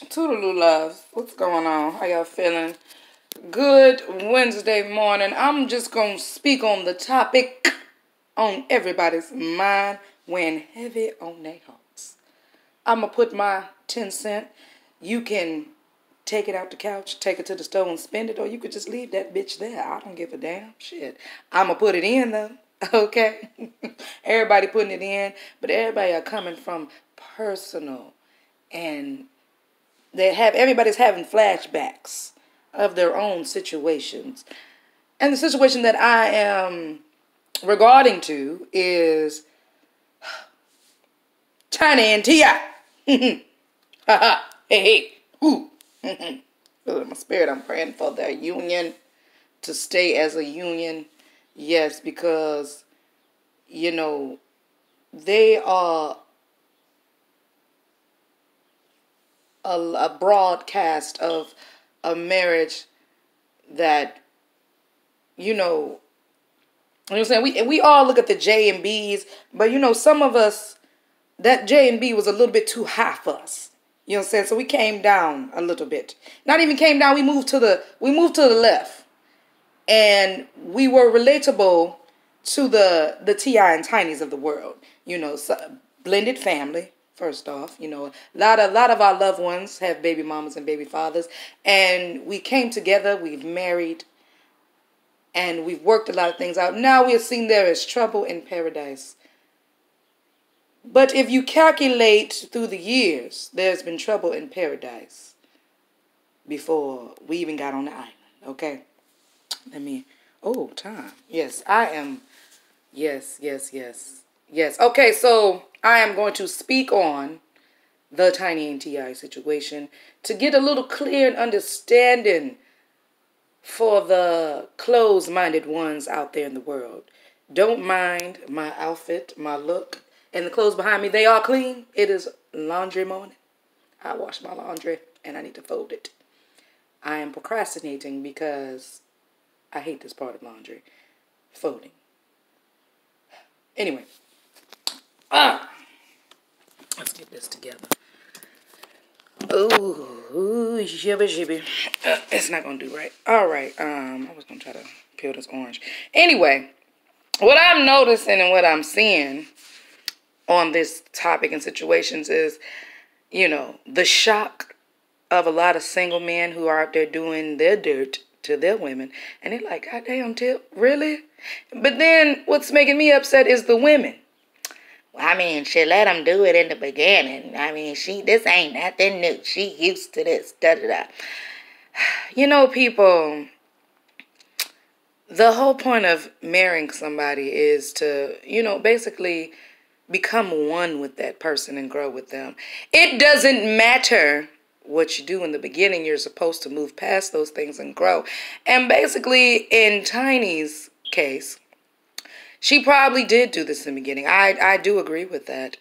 Toodaloo loves. What's going on? How y'all feeling? Good Wednesday morning. I'm just going to speak on the topic on everybody's mind when heavy on their hearts. I'm going to put my 10 cent. You can take it out the couch, take it to the store and spend it, or you could just leave that bitch there. I don't give a damn. Shit. I'm going to put it in, though. Okay? Everybody putting it in, but everybody are coming from personal and everybody's having flashbacks of their own situations. And the situation that I am regarding to is Tiny and T.I. Hey, hey. Ooh. Feel in my spirit, I'm praying for their union to stay as a union. Yes, because, you know, they are a broadcast of a marriage that, you know what I'm saying? We all look at the J and B's, but you know, some of us, that J and B was a little bit too high for us. You know what I'm saying? So we came down a little bit. Not even came down, we moved to the left. And we were relatable to the T.I. and Tinys of the world. You know, blended family. First off, you know, a lot of our loved ones have baby mamas and baby fathers, and we came together, we've married, and we've worked a lot of things out. Now we are seeing there is trouble in paradise. But if you calculate through the years, there's been trouble in paradise before we even got on the island, okay? Time. Yes, I am. Yes. Okay, so I am going to speak on the Tiny and T.I. situation to get a little clear understanding for the closed-minded ones out there in the world. Don't mind my outfit, my look, and the clothes behind me. They are clean. It is laundry morning. I wash my laundry and I need to fold it. I am procrastinating because I hate this part of laundry. Folding. Anyway. Let's get this together. Ooh, shibby. It's not going to do right. All right. I was going to try to peel this orange. Anyway, what I'm noticing and what I'm seeing on this topic and situations is, you know, the shock of a lot of single men who are out there doing their dirt to their women. And they're like, God damn, Tip, really? But then what's making me upset is the women. I mean, she let them do it in the beginning. I mean, this ain't nothing new. She used to this, da-da-da. You know, people, the whole point of marrying somebody is to, you know, basically become one with that person and grow with them. It doesn't matter what you do in the beginning. You're supposed to move past those things and grow. And basically, in Tiny's case, she probably did do this in the beginning. I do agree with that.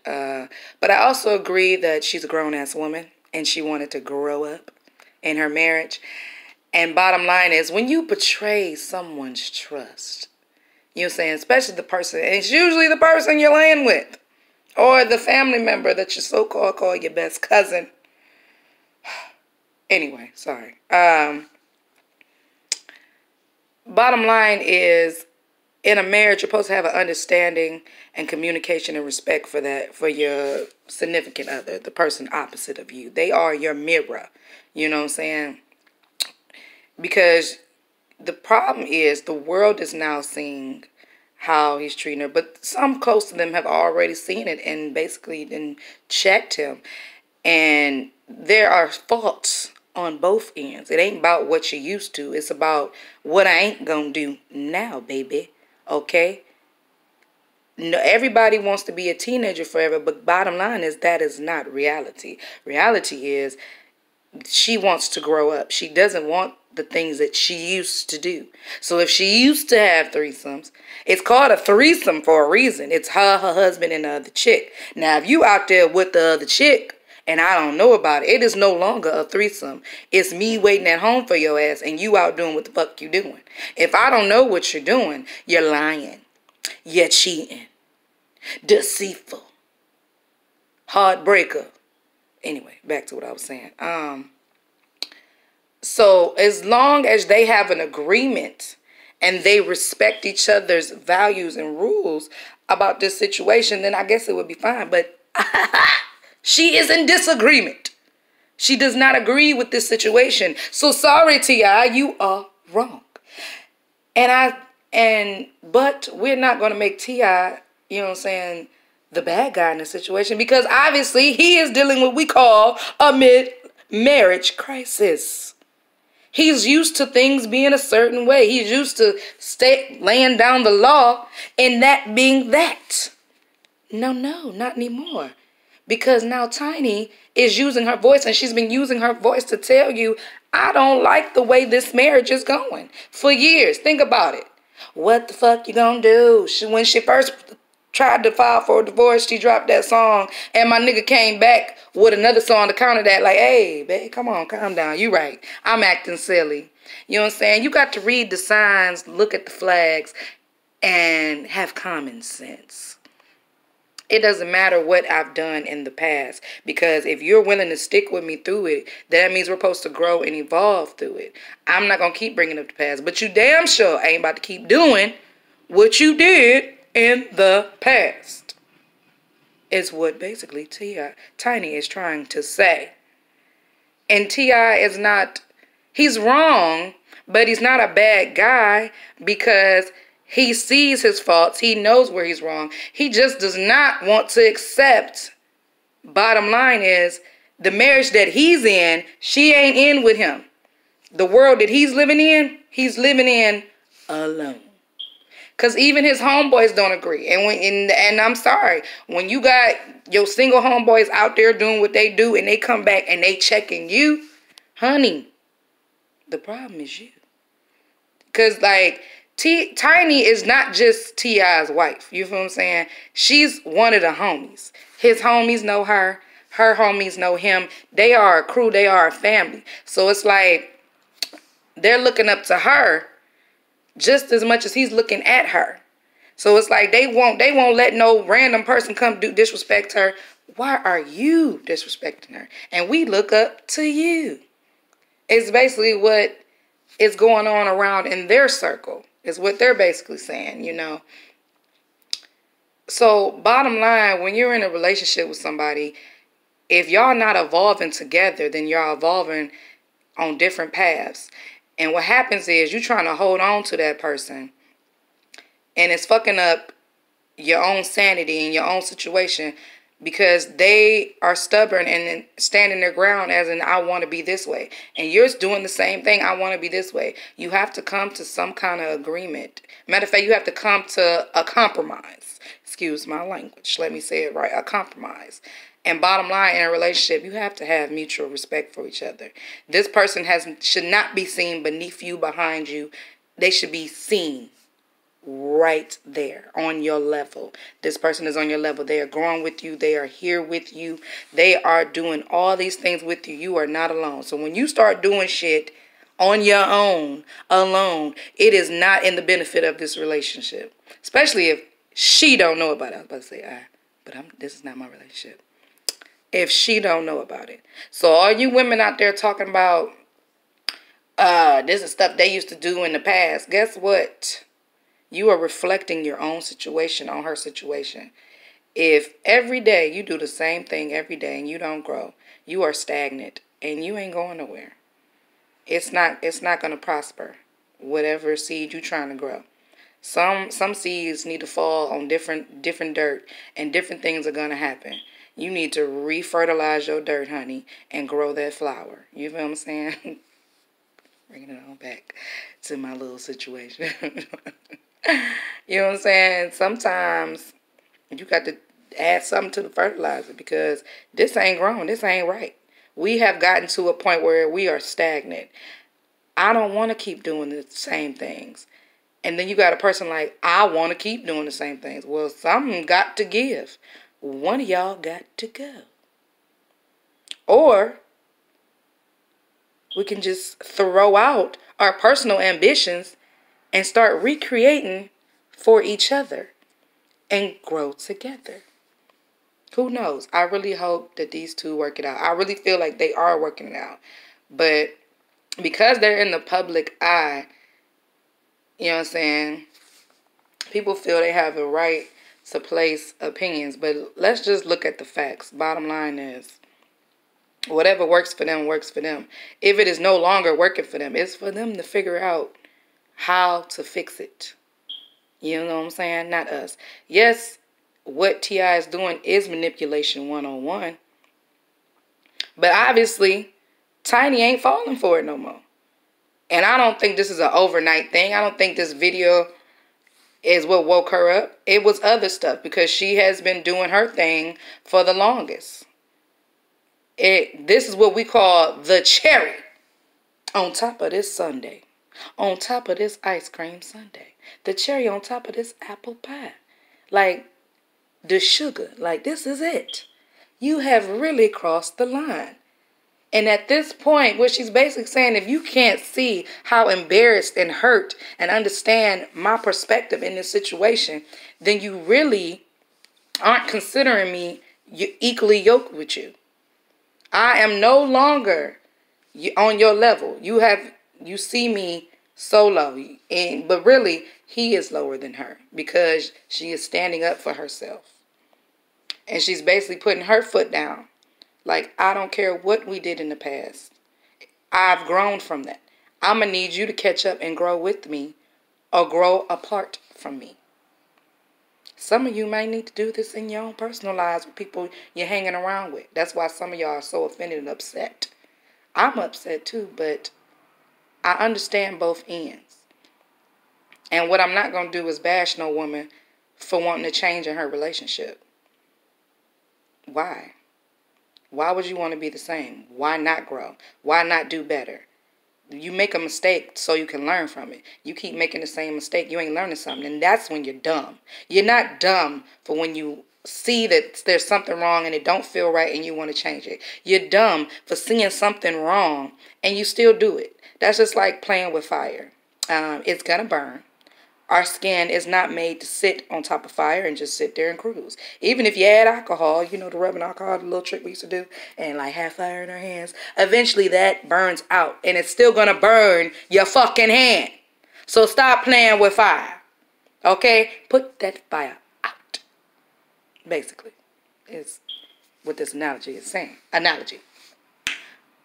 But I also agree that she's a grown-ass woman and she wanted to grow up in her marriage. And bottom line is, when you betray someone's trust, you know what I'm saying, especially the person, and it's usually the person you're laying with, or the family member that you so-called call your best cousin. Anyway, sorry. Bottom line is, in a marriage, you're supposed to have an understanding and communication and respect for your significant other, the person opposite of you. They are your mirror. You know what I'm saying? Because the problem is the world is now seeing how he's treating her, but some close to them have already seen it and basically then checked him. And there are faults on both ends. It ain't about what you used to. It's about what I ain't gonna do now, baby. Okay? No, everybody wants to be a teenager forever, but bottom line is that is not reality. Reality is she wants to grow up. She doesn't want the things that she used to do. So if she used to have threesomes, it's called a threesome for a reason. It's her husband, and the other chick. Now, if you out there with the other chick, and I don't know about it, it is no longer a threesome. It's me waiting at home for your ass, and you out doing what the fuck you doing. If I don't know what you're doing, you're lying. You're cheating. Deceitful. Heartbreaker. Anyway, back to what I was saying. So as long as they have an agreement and they respect each other's values and rules about this situation, then I guess it would be fine. But she is in disagreement. She does not agree with this situation. So sorry, T.I., you are wrong. But we're not going to make T.I., you know what I'm saying, the bad guy in the situation, because obviously he is dealing with what we call a mid-marriage crisis. He's used to things being a certain way. He's used to laying down the law and that being that. No, not anymore. Because now Tiny is using her voice, and she's been using her voice to tell you, I don't like the way this marriage is going for years. Think about it. What the fuck you gonna do? When she first tried to file for a divorce, she dropped that song, and my nigga came back with another song to counter that. Like, hey, babe, come on, calm down. You right. I'm acting silly. You know what I'm saying? You got to read the signs, look at the flags, and have common sense. It doesn't matter what I've done in the past, because if you're willing to stick with me through it, that means we're supposed to grow and evolve through it. I'm not going to keep bringing up the past, but you damn sure ain't about to keep doing what you did in the past. Is what basically Tiny is trying to say. And T.I. is not, he's wrong, but he's not a bad guy, because he sees his faults. He knows where he's wrong. He just does not want to accept. Bottom line is, the marriage that he's in, she ain't in with him. The world that he's living in alone. Because even his homeboys don't agree. And I'm sorry, when you got your single homeboys out there doing what they do, and they come back and they checking you, honey, the problem is you. Because, like, Tiny is not just T.I.'s wife. You feel what I'm saying? She's one of the homies. His homies know her. Her homies know him. They are a crew. They are a family. So it's like they're looking up to her just as much as he's looking at her. So it's like they won't let no random person come disrespect her. Why are you disrespecting her? And we look up to you. It's basically what is going on around in their circle. Is what they're basically saying, you know. So bottom line, when you're in a relationship with somebody, if y'all not evolving together, then y'all evolving on different paths. And what happens is you're trying to hold on to that person, and it's fucking up your own sanity and your own situation, because they are stubborn and standing their ground as in, I want to be this way. And you're doing the same thing. I want to be this way. You have to come to some kind of agreement. Matter of fact, you have to come to a compromise. Excuse my language. Let me say it right. A compromise. And bottom line, in a relationship, you have to have mutual respect for each other. This person should not be seen beneath you, behind you. They should be seen right there on your level. This person is on your level. They are growing with you. They are here with you. They are doing all these things with you. You are not alone. So when you start doing shit on your own, alone, it is not in the benefit of this relationship. Especially if she don't know about it. I was about to say, this is not my relationship. If she don't know about it. So all you women out there talking about, this is stuff they used to do in the past. Guess what? You are reflecting your own situation on her situation. If every day you do the same thing every day and you don't grow, you are stagnant and you ain't going nowhere. It's not going to prosper, whatever seed you're trying to grow. Some seeds need to fall on different dirt, and different things are going to happen. You need to refertilize your dirt, honey, and grow that flower. You feel what I'm saying? Bringing it on back to my little situation. You know what I'm saying? Sometimes you got to add something to the fertilizer, because this ain't growing. This ain't right. We have gotten to a point where we are stagnant. I don't want to keep doing the same things. And then you got a person like, I want to keep doing the same things. Well, something got to give. One of y'all got to go. Or we can just throw out our personal ambitions and start recreating for each other and grow together. Who knows? I really hope that these two work it out. I really feel like they are working it out. But because they're in the public eye, you know what I'm saying, people feel they have a right to place opinions. But let's just look at the facts. Bottom line is, whatever works for them works for them. If it is no longer working for them, it's for them to figure out how to fix it. You know what I'm saying? Not us. Yes, what T.I. is doing is manipulation 101. But obviously, Tiny ain't falling for it no more. And I don't think this is an overnight thing. I don't think this video is what woke her up. It was other stuff, because she has been doing her thing for the longest. This is what we call the cherry on top of this sundae. On top of this ice cream sundae. The cherry on top of this apple pie. Like, the sugar. Like, this is it. You have really crossed the line. And at this point, what she's basically saying, if you can't see how embarrassed and hurt and understand my perspective in this situation, then you really aren't considering me equally yoked with you. I am no longer on your level. You see me so low. But really, he is lower than her, because she is standing up for herself. And she's basically putting her foot down. Like, I don't care what we did in the past. I've grown from that. I'm going to need you to catch up and grow with me, or grow apart from me. Some of you might need to do this in your own personal lives with people you're hanging around with. That's why some of y'all are so offended and upset. I'm upset too, but I understand both ends. And what I'm not going to do is bash no woman for wanting to change in her relationship. Why? Why would you want to be the same? Why not grow? Why not do better? You make a mistake so you can learn from it. You keep making the same mistake, you ain't learning something. And that's when you're dumb. You're not dumb for when you see that there's something wrong and it don't feel right and you want to change it. You're dumb for seeing something wrong and you still do it. That's just like playing with fire. It's going to burn. Our skin is not made to sit on top of fire and just sit there and cruise. Even if you add alcohol, you know, the rubbing alcohol, the little trick we used to do, and like have fire in our hands, eventually that burns out. And it's still going to burn your fucking hand. So stop playing with fire. Okay? Put that fire out. Basically, is what this analogy is saying. Analogy.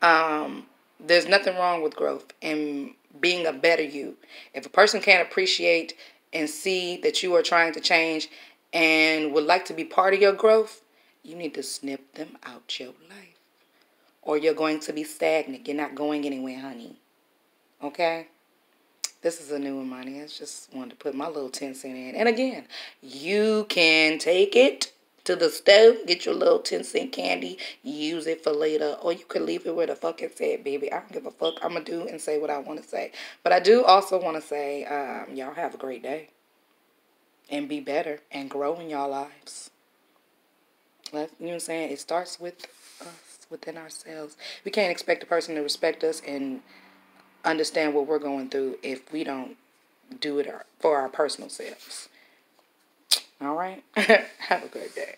There's nothing wrong with growth and being a better you. If a person can't appreciate and see that you are trying to change and would like to be part of your growth, you need to snip them out your life. Or you're going to be stagnant. You're not going anywhere, honey. Okay? This is a new one, money. I just wanted to put my little 10 cents in. And again, you can take it to the stove, get your little 10-cent candy, use it for later, or you can leave it where the fuck it said, baby. I don't give a fuck. I'm going to do and say what I want to say. But I do also want to say, y'all have a great day. And be better and grow in y'all lives. You know what I'm saying? It starts with us, within ourselves. We can't expect a person to respect us and understand what we're going through if we don't do it for our personal selves. All right? Have a great day.